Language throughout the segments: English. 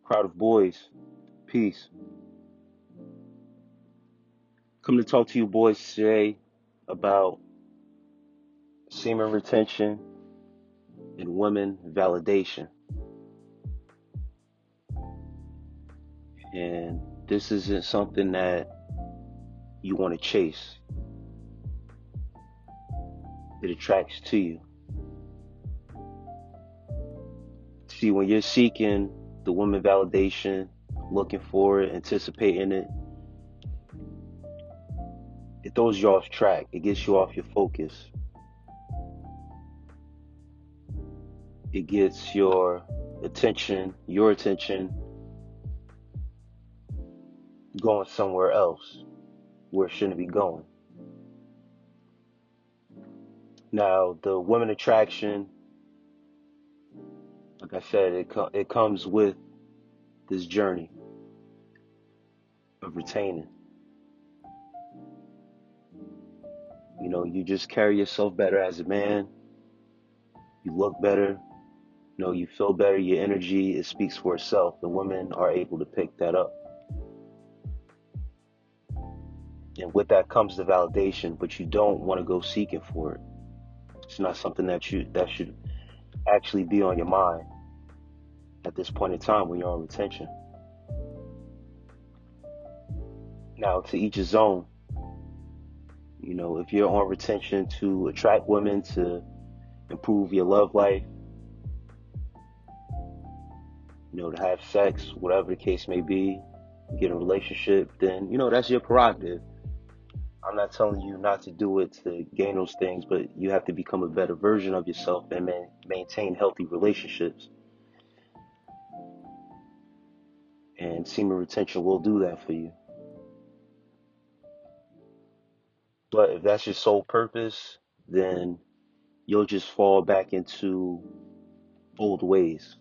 Crowd of boys, peace. Come to talk to you boys today about semen retention and women validation. And this isn't something that you want to chase. It attracts to you. See, when you're seeking the woman validation, looking for it, anticipating it, it throws you off track. It gets you off your focus. It gets your attention going somewhere else where it shouldn't be going. Now, the women attraction, like I said, it comes with this journey of retaining. You know, you just carry yourself better as a man. You look better. You know, you feel better. Your energy, it speaks for itself. The women are able to pick that up. And with that comes the validation, but you don't want to go seeking for it. It's not something that should actually be on your mind at this point in time when you're on retention. Now, to each his own. You know, if you're on retention to attract women, to improve your love life, you know, to have sex, whatever the case may be, get in a relationship, then, you know, that's your prerogative. I'm not telling you not to do it to gain those things, but you have to become a better version of yourself and maintain healthy relationships. And semen retention will do that for you. But if that's your sole purpose, then you'll just fall back into old ways.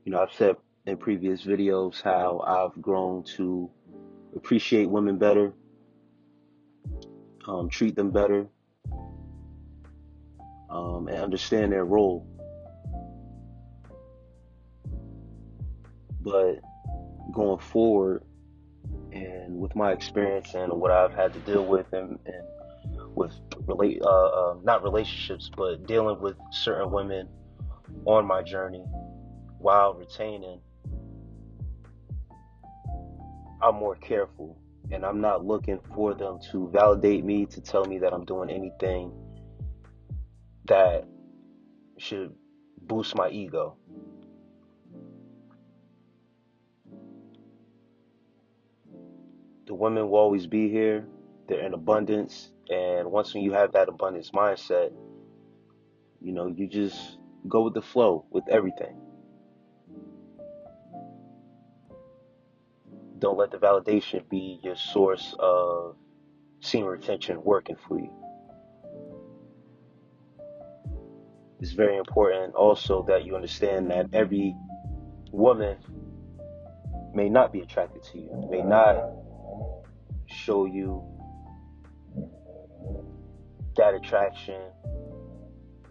You know, I've said in previous videos how I've grown to appreciate women better, treat them better, and understand their role. But going forward, and with my experience and what I've had to deal with, and with not relationships, but dealing with certain women on my journey while retaining, I'm more careful, and I'm not looking for them to validate me, to tell me that I'm doing anything that should boost my ego. The women will always be here. They're in abundance, and once when you have that abundance mindset, you know, you just go with the flow with everything. Don't let the validation be your source of semen retention working for you. It's very important also that you understand that every woman may not be attracted to you, may not show you that attraction.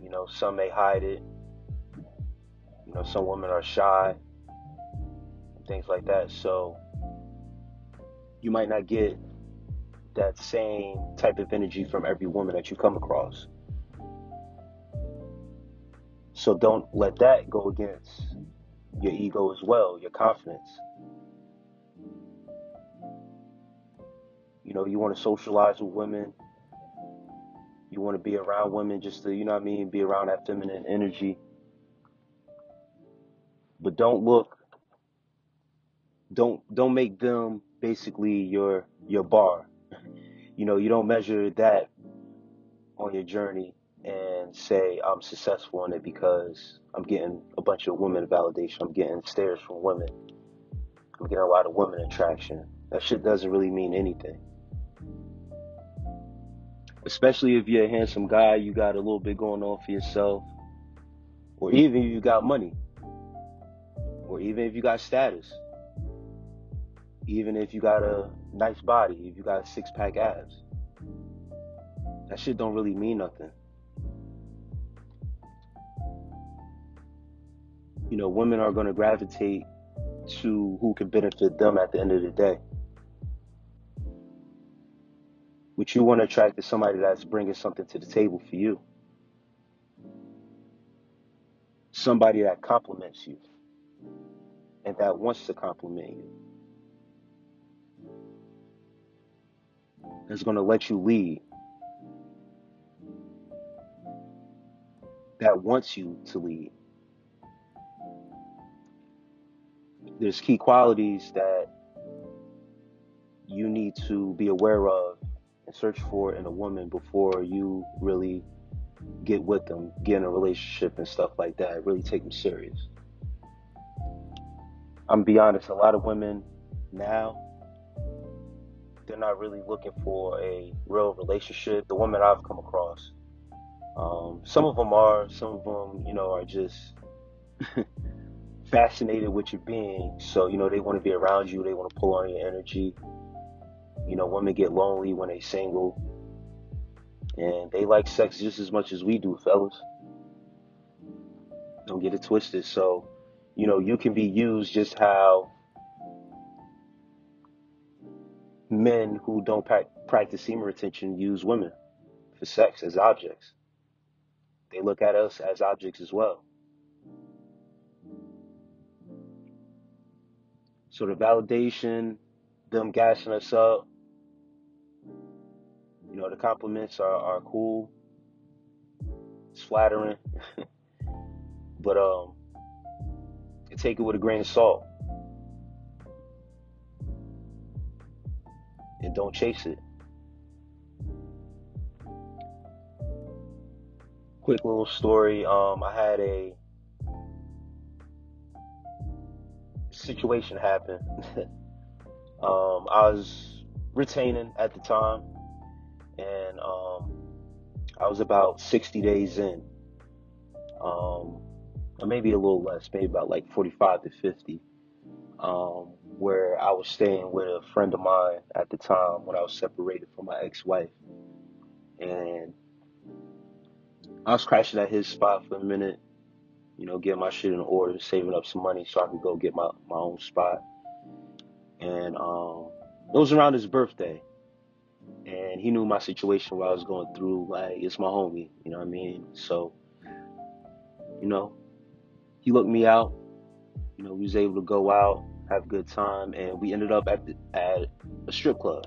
You know, some may hide it. You know, some women are shy and things like that. So you might not get that same type of energy from every woman that you come across. So don't let that go against your ego as well, your confidence. You know, you want to socialize with women. You want to be around women just to, you know what I mean, be around that feminine energy. But don't make them basically your bar. You know, you don't measure that on your journey and say I'm successful in it because I'm getting a bunch of women validation. I'm getting stares from women. I'm getting a lot of women attraction. That shit doesn't really mean anything. Especially if you're a handsome guy, you got a little bit going on for yourself. Or even if you got money. Or even if you got status. Even if you got a nice body, if you got 6-pack abs. That shit don't really mean nothing. women are going to gravitate to who can benefit them at the end of the day. What you want to attract is somebody that's bringing something to the table for you. Somebody that compliments you and that wants to compliment you. That's going to let you lead. That wants you to lead. There's key qualities that you need to be aware of and search for in a woman before you really get with them, get in a relationship and stuff like that. Really take them serious. I'm gonna be honest, a lot of women now, they're not really looking for a real relationship. The women I've come across, some of them are, some of them, are just fascinated with your being. So, they want to be around you. They want to pull on your energy. Women get lonely when they single, and they like sex just as much as we do, fellas. Don't get it twisted. So, you can be used just how men who don't practice semen retention use women for sex as objects. They look at us as objects as well. So the validation, them gassing us up, the compliments are cool. It's flattering. But you take it with a grain of salt. And don't chase it. Quick little story. I had a situation happen. I was retaining at the time, and I was about 60 days in, or maybe a little less, maybe about like 45 to 50, where I was staying with a friend of mine at the time when I was separated from my ex-wife, and I was crashing at his spot for a minute, getting my shit in order, saving up some money so I could go get my own spot. And it was around his birthday, and he knew my situation, what I was going through. Like, it's my homie, you know what I mean? So, he looked me out. We was able to go out, have a good time, and we ended up at a strip club.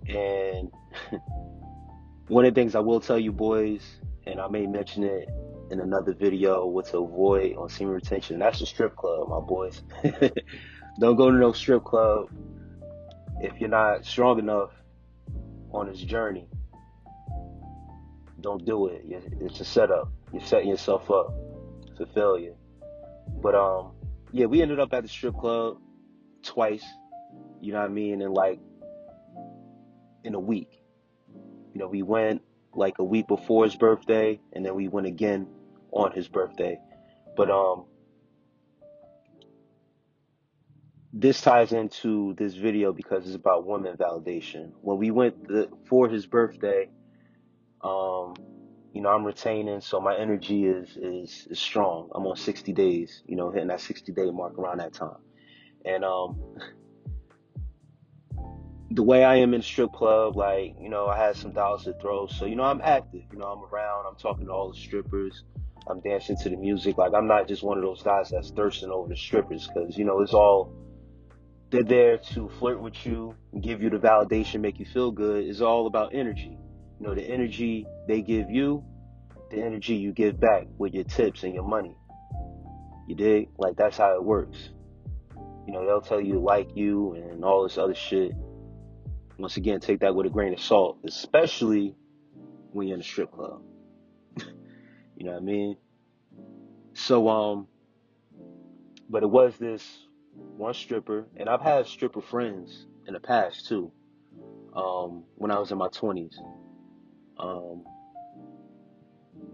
And one of the things I will tell you, boys, and I may mention it in another video, what to avoid on semen retention, that's the strip club, my boys. Don't go to no strip club if you're not strong enough on this journey. Don't do it. It's a setup. You're setting yourself up for failure. But yeah, we ended up at the strip club twice, you know what I mean, in a week. We went like a week before his birthday, and then we went again on his birthday. But this ties into this video because it's about woman validation. When we went for his birthday, I'm retaining, so my energy is strong. I'm on 60 days, hitting that 60-day mark around that time. And the way I am in the strip club, I had some dollars to throw, so I'm active. I'm around, I'm talking to all the strippers, I'm dancing to the music. Like, I'm not just one of those guys that's thirsting over the strippers, because it's all, they're there to flirt with you, give you the validation, make you feel good. It's all about energy. The energy they give you, the energy you give back with your tips and your money. You dig? Like, that's how it works. They'll tell you to like you and all this other shit. Once again, take that with a grain of salt, especially when you're in a strip club. You know what I mean? So, but it was this one stripper, and I've had stripper friends in the past too, when I was in my 20s.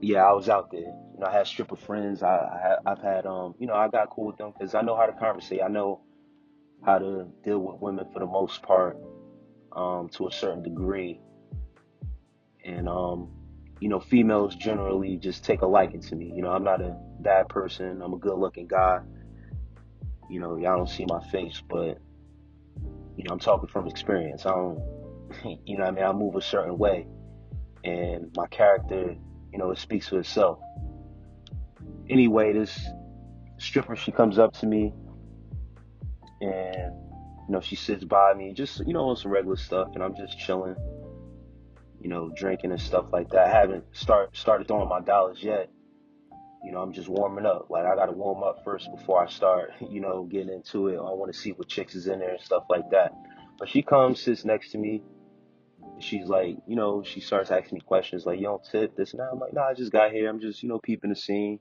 Yeah, I was out there. I had stripper friends. I've had, I got cool with them because I know how to conversate. I know how to deal with women for the most part, to a certain degree. And females generally just take a liking to me. I'm not a bad person. I'm a good looking guy. Y'all don't see my face, but, I'm talking from experience. I don't, I move a certain way, and my character, it speaks for itself. Anyway, this stripper, she comes up to me, and, she sits by me, just, on some regular stuff, and I'm just chilling, drinking and stuff like that. I haven't started throwing my dollars yet. I'm just warming up. Like, I gotta warm up first before I start, getting into it. I want to see what chicks is in there and stuff like that. But she comes, sits next to me. She's like, she starts asking me questions like, you don't tip, this and that. I'm like, nah, I just got here. I'm just, peeping the scene.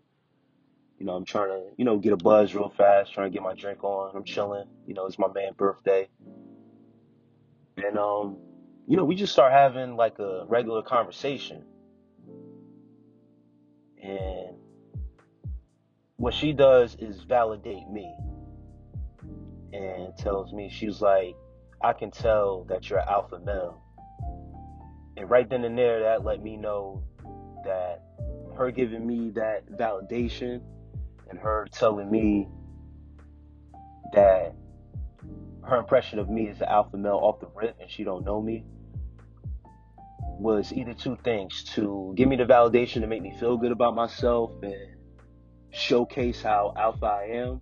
I'm trying to, get a buzz real fast, trying to get my drink on. I'm chilling. It's my man's birthday. And, we just start having like a regular conversation. And what she does is validate me and tells me, she was like, I can tell that you're an alpha male. And right then and there, that let me know that her giving me that validation and her telling me that her impression of me as an alpha male off the rip and she don't know me was either two things: to give me the validation to make me feel good about myself and showcase how alpha I am,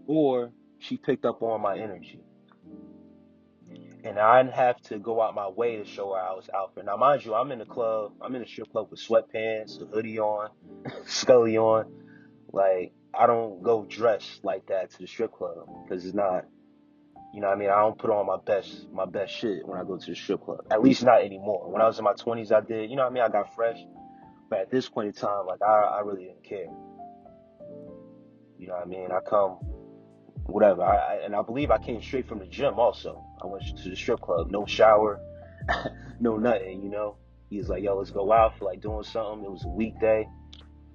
or she picked up on my energy. And I didn't have to go out my way to show her I was alpha. Now, mind you, I'm in a strip club with sweatpants, a hoodie on, scully on. Like, I don't go dressed like that to the strip club because it's not, I don't put on my best shit when I go to the strip club. At least not anymore. When I was in my 20s, I did, I got fresh. But at this point in time, like, I really didn't care. I come, whatever. And I believe I came straight from the gym also. I went to the strip club, no shower, no nothing, He's like, yo, let's go out for like doing something. It was a weekday.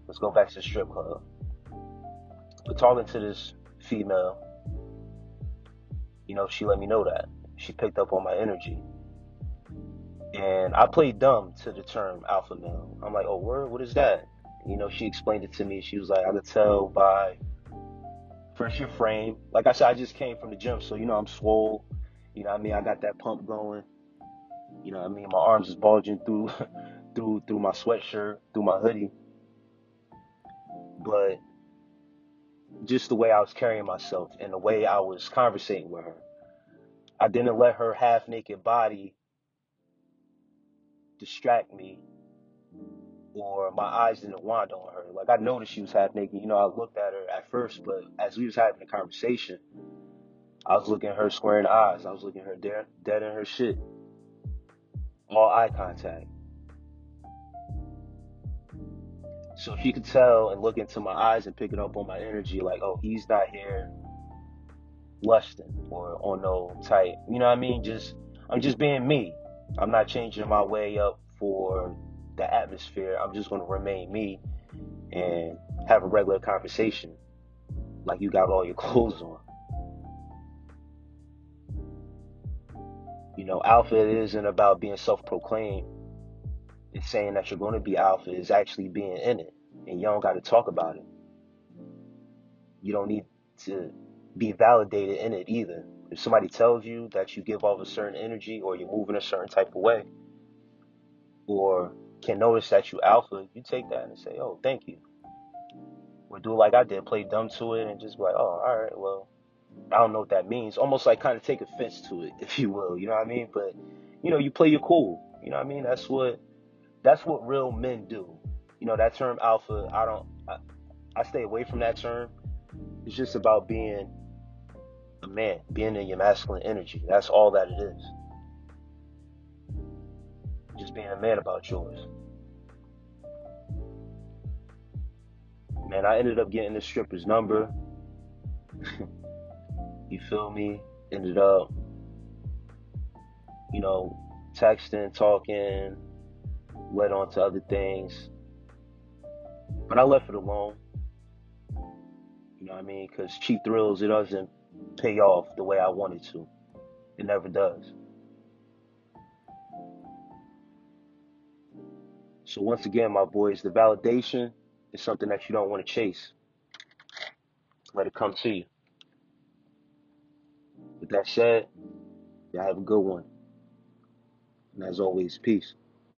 Let's go back to the strip club. But talking to this female, she let me know that. She picked up on my energy. And I played dumb to the term alpha male. I'm like, oh, word, what is that? She explained it to me. She was like, I could tell by first your frame. Like I said, I just came from the gym, so, I'm swole. I got that pump going. My arms is bulging through through my sweatshirt, through my hoodie. But just the way I was carrying myself and the way I was conversating with her, I didn't let her half-naked body distract me, or my eyes didn't wander on her. Like, I noticed she was half-naked. I looked at her at first, but as we was having a conversation, I was looking at her square in the eyes. I was looking at her dead in her shit. All eye contact. So she could tell and look into my eyes and pick it up on my energy, like, oh, he's not here lusting or on no type. I'm just being me. I'm not changing my way up for the atmosphere. I'm just going to remain me and have a regular conversation like you got all your clothes on. Alpha isn't about being self-proclaimed. It's saying that you're going to be alpha. Is actually being in it, and you don't got to talk about it. You don't need to be validated in it either. If somebody tells you that you give off a certain energy, or you move in a certain type of way, or can notice that you alpha, you take that and say, oh, thank you. Or do like I did, play dumb to it and just be like, oh, all right, well, I don't know what that means. Almost like kind of take offense to it, if you will, you know what I mean? But, you play your cool, you know what I mean? That's what real men do. That term alpha, I stay away from that term. It's just about being a man, being in your masculine energy. That's all that it is. Just being a man about yours. Man, I ended up getting the stripper's number. You feel me? Ended up, texting, talking, led on to other things. But I left it alone. You know what I mean? Because cheap thrills, it doesn't pay off the way I wanted to. It never does. So once again, my boys, the validation is something that you don't want to chase. Let it come to you. With that said, y'all have a good one. And as always, peace.